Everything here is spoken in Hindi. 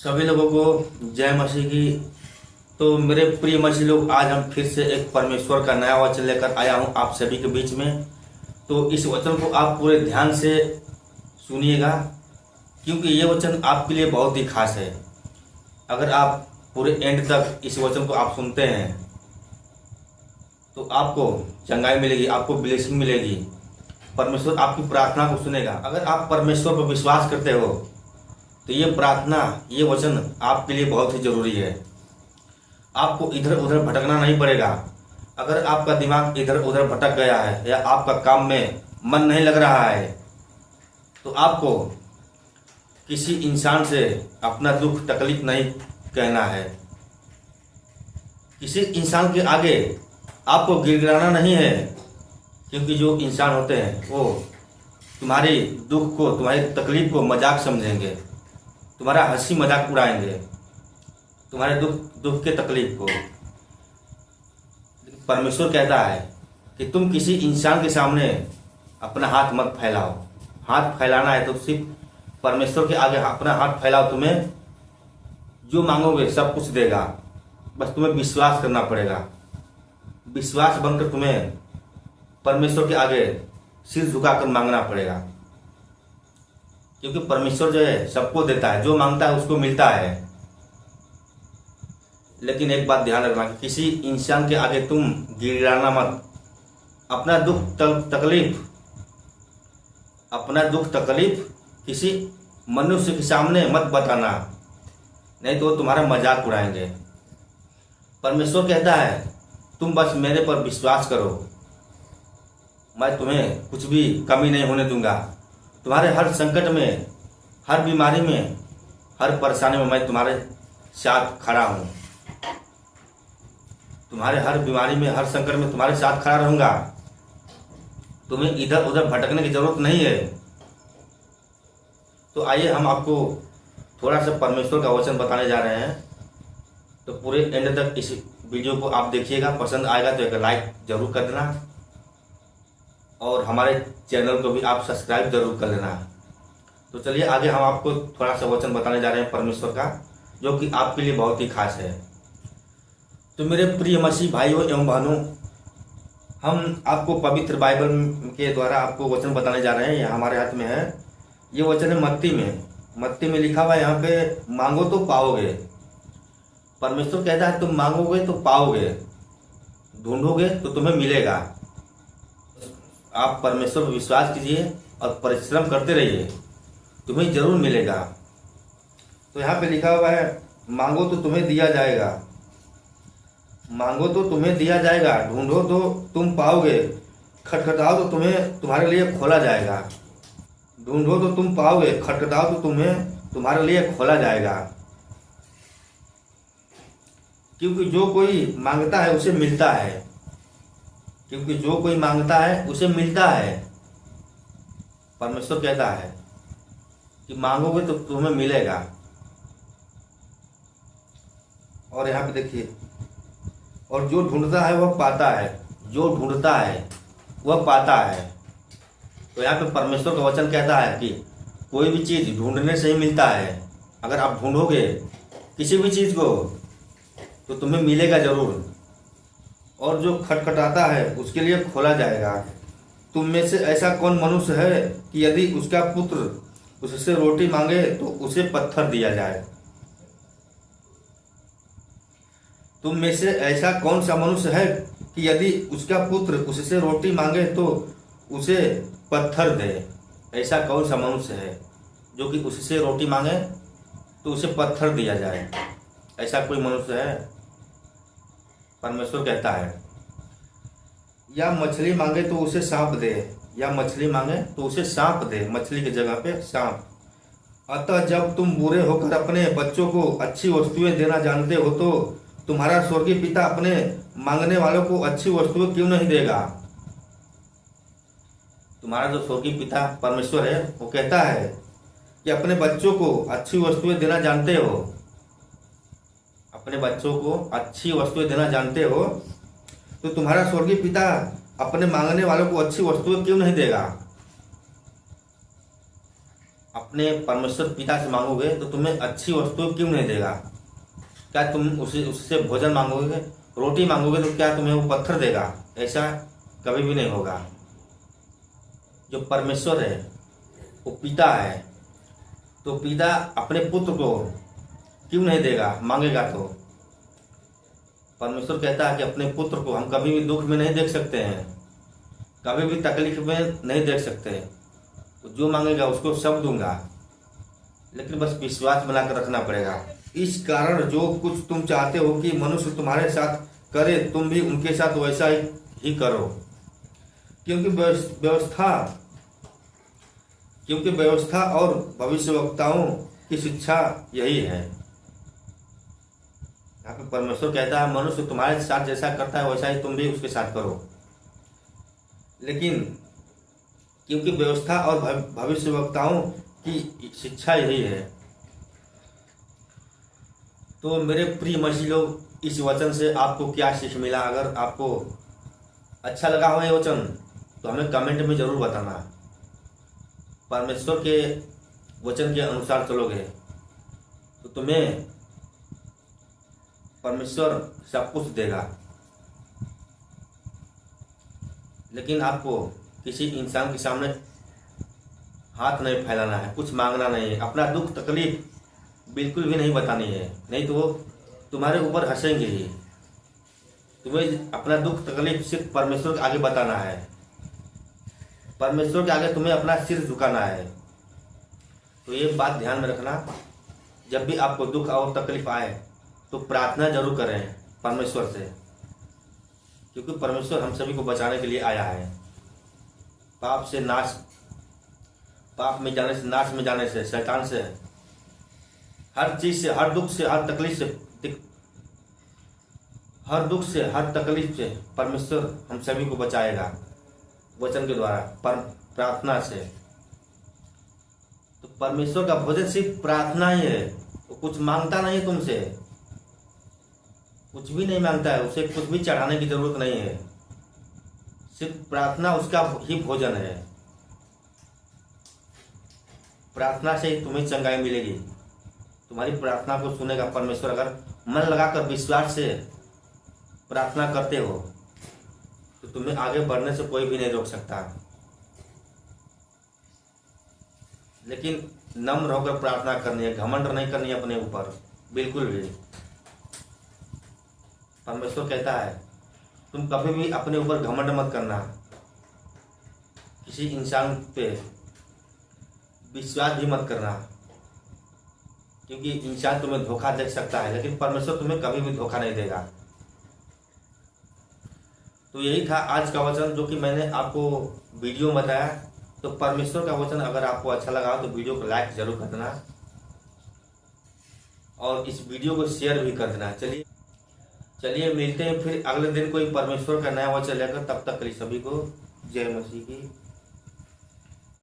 सभी लोगों को जय मसीह की। तो मेरे प्रिय मसीह लोग, आज हम फिर से एक परमेश्वर का नया वचन लेकर आया हूं आप सभी के बीच में। तो इस वचन को आप पूरे ध्यान से सुनिएगा, क्योंकि ये वचन आपके लिए बहुत ही खास है। अगर आप पूरे एंड तक इस वचन को आप सुनते हैं तो आपको चंगाई मिलेगी, आपको ब्लेसिंग मिलेगी। परमेश्वर आपकी प्रार्थना को सुनेगा। अगर आप परमेश्वर पर विश्वास करते हो तो ये प्रार्थना, ये वचन आपके लिए बहुत ही जरूरी है। आपको इधर उधर भटकना नहीं पड़ेगा। अगर आपका दिमाग इधर उधर भटक गया है या आपका काम में मन नहीं लग रहा है तो आपको किसी इंसान से अपना दुख तकलीफ नहीं कहना है। किसी इंसान के आगे आपको गिड़गिड़ाना नहीं है, क्योंकि जो इंसान होते हैं वो तुम्हारी दुख को, तुम्हारी तकलीफ को मजाक समझेंगे, तुम्हारा हंसी मजाक उड़ाएंगे, तुम्हारे दुख के तकलीफ को। परमेश्वर कहता है कि तुम किसी इंसान के सामने अपना हाथ मत फैलाओ। हाथ फैलाना है तो सिर्फ परमेश्वर के आगे अपना हाथ फैलाओ। तुम्हें जो मांगोगे सब कुछ देगा, बस तुम्हें विश्वास करना पड़ेगा। विश्वास बनकर तुम्हें परमेश्वर के आगे सिर झुकाकर मांगना पड़ेगा, क्योंकि परमेश्वर जो है सबको देता है, जो मांगता है उसको मिलता है। लेकिन एक बात ध्यान रखना, किसी इंसान के आगे तुम गिड़गिड़ाना मत। अपना दुख तकलीफ किसी मनुष्य के सामने मत बताना, नहीं तो वो तुम्हारा मजाक उड़ाएंगे। परमेश्वर कहता है तुम बस मेरे पर विश्वास करो, मैं तुम्हें कुछ भी कमी नहीं होने दूंगा। तुम्हारे हर संकट में, हर बीमारी में, हर परेशानी में मैं तुम्हारे साथ खड़ा हूं। तुम्हारे हर बीमारी में, हर संकट में तुम्हारे साथ खड़ा रहूंगा। तुम्हें इधर उधर भटकने की जरूरत नहीं है। तो आइए हम आपको थोड़ा सा परमेश्वर का वचन बताने जा रहे हैं। तो पूरे एंड तक इस वीडियो को आप देखिएगा। पसंद आएगा तो एक लाइक जरूर कर देना, और हमारे चैनल को भी आप सब्सक्राइब जरूर कर लेना। तो चलिए आगे हम आपको थोड़ा सा वचन बताने जा रहे हैं परमेश्वर का, जो कि आपके लिए बहुत ही खास है। तो मेरे प्रिय मसीह भाइयों एवं बहनों, हम आपको पवित्र बाइबल के द्वारा आपको वचन बताने जा रहे हैं। यह हमारे हाथ में है। ये वचन है मत्ती में लिखा हुआ है। यहाँ पे मांगो तो पाओगे। परमेश्वर कहता है तुम मांगोगे तो पाओगे, ढूंढोगे तो तुम्हें मिलेगा। आप परमेश्वर पर विश्वास कीजिए और परिश्रम करते रहिए, तुम्हें जरूर मिलेगा। तो यहाँ पे लिखा हुआ है मांगो तो तुम्हें दिया जाएगा, मांगो तो तुम्हें दिया जाएगा, ढूंढो तो तुम पाओगे, खटखटाओ तो तुम्हारे लिए खोला जाएगा। ढूंढो तो तुम पाओगे, खटखटाओ तो तुम्हारे लिए खोला जाएगा। क्योंकि जो कोई मांगता है उसे मिलता है, क्योंकि जो कोई मांगता है उसे मिलता है। परमेश्वर कहता है कि मांगोगे तो तुम्हें मिलेगा। और यहाँ पे देखिए, और जो ढूंढता है वह पाता है, जो ढूंढता है वह पाता है। तो यहाँ पे परमेश्वर का वचन कहता है कि कोई भी चीज ढूंढने से ही मिलता है। अगर आप ढूंढोगे किसी भी चीज को तो तुम्हें मिलेगा जरूर। और जो खटखटाता है उसके लिए खोला जाएगा। तुम में से ऐसा कौन मनुष्य है कि यदि उसका पुत्र उससे रोटी मांगे तो उसे पत्थर दिया जाए? तुम में से ऐसा कौन सा मनुष्य है कि यदि उसका पुत्र उससे रोटी मांगे तो उसे पत्थर दे? ऐसा कौन सा मनुष्य है जो कि उससे रोटी मांगे तो उसे पत्थर दिया जाए? ऐसा कोई मनुष्य है? परमेश्वर कहता है या मछली मांगे तो उसे सांप दे, या मछली मांगे तो उसे सांप दे, मछली की जगह पे सांप। अतः जब तुम बुरे होकर अपने बच्चों को अच्छी वस्तुएं देना जानते हो तो तुम्हारा स्वर्गीय पिता अपने मांगने वालों को अच्छी वस्तुएं क्यों नहीं देगा? तुम्हारा जो स्वर्गीय पिता परमेश्वर है वो कहता है कि अपने बच्चों को अच्छी वस्तुएं देना जानते हो, अपने बच्चों को अच्छी वस्तुएं देना जानते हो, तो तुम्हारा स्वर्गीय पिता अपने मांगने वालों को अच्छी वस्तुएं क्यों नहीं देगा? अपने परमेश्वर पिता से मांगोगे तो तुम्हें अच्छी वस्तु क्यों नहीं देगा? क्या तुम उससे भोजन मांगोगे, रोटी मांगोगे तो क्या तुम्हें वो पत्थर देगा? ऐसा कभी भी नहीं होगा। जो परमेश्वर है वो पिता है, तो पिता अपने पुत्र को क्यों नहीं देगा मांगेगा तो? परमेश्वर कहता है कि अपने पुत्र को हम कभी भी दुख में नहीं देख सकते हैं, कभी भी तकलीफ में नहीं देख सकते। तो जो मांगेगा उसको सब दूंगा, लेकिन बस विश्वास बनाकर रखना पड़ेगा। इस कारण जो कुछ तुम चाहते हो कि मनुष्य तुम्हारे साथ करे, तुम भी उनके साथ वैसा ही करो, क्योंकि व्यवस्था और भविष्यवक्ताओं की शिक्षा यही है। यहाँ पे परमेश्वर कहता है मनुष्य तुम्हारे साथ जैसा करता है वैसा ही तुम भी उसके साथ करो, लेकिन क्योंकि व्यवस्था और भविष्यवक्ताओं की शिक्षा यही है। तो मेरे प्रिय मसीह लोग, इस वचन से आपको क्या सीख मिला? अगर आपको अच्छा लगा हो ये वचन तो हमें कमेंट में जरूर बताना। परमेश्वर के वचन के अनुसार चलोगे तो तुम्हें परमेश्वर सब कुछ देगा, लेकिन आपको किसी इंसान के सामने हाथ नहीं फैलाना है, कुछ मांगना नहीं है, अपना दुख तकलीफ बिल्कुल भी नहीं बतानी है, नहीं तो वो तुम्हारे ऊपर हंसेंगे ही। तुम्हें अपना दुख तकलीफ सिर्फ परमेश्वर के आगे बताना है, परमेश्वर के आगे तुम्हें अपना सिर झुकाना है। तो ये बात ध्यान में रखना, जब भी आपको दुख और तकलीफ आए तो प्रार्थना जरूर करें परमेश्वर से, क्योंकि परमेश्वर हम सभी को बचाने के लिए आया है। पाप में जाने से, नाश में जाने से, शैतान से, हर चीज से, हर दुख से, हर तकलीफ से परमेश्वर हम सभी को बचाएगा वचन के द्वारा, प्रार्थना से। तो परमेश्वर का भोजन सिर्फ प्रार्थना ही है, वो कुछ मांगता नहीं तुमसे, कुछ भी नहीं मांगता है, उसे कुछ भी चढ़ाने की जरूरत नहीं है, सिर्फ प्रार्थना उसका ही भोजन है। प्रार्थना से ही तुम्हें चंगाई मिलेगी, तुम्हारी प्रार्थना को सुनेगा परमेश्वर। अगर मन लगाकर विश्वास से प्रार्थना करते हो तो तुम्हें आगे बढ़ने से कोई भी नहीं रोक सकता, लेकिन नम्र होकर प्रार्थना करनी है, घमंड नहीं करनी है अपने ऊपर बिल्कुल भी। परमेश्वर कहता है तुम कभी भी अपने ऊपर घमंड मत करना, किसी इंसान पे विश्वास भी मत करना, क्योंकि इंसान तुम्हें धोखा दे सकता है, लेकिन परमेश्वर तुम्हें कभी भी धोखा नहीं देगा। तो यही था आज का वचन जो कि मैंने आपको वीडियो में बताया। तो परमेश्वर का वचन अगर आपको अच्छा लगा तो वीडियो को लाइक जरूर कर देना और इस वीडियो को शेयर भी कर देना। चलिए मिलते हैं फिर अगले दिन कोई परमेश्वर का नया वचन लेकर। तब तक के लिए सभी को जय मसीह की।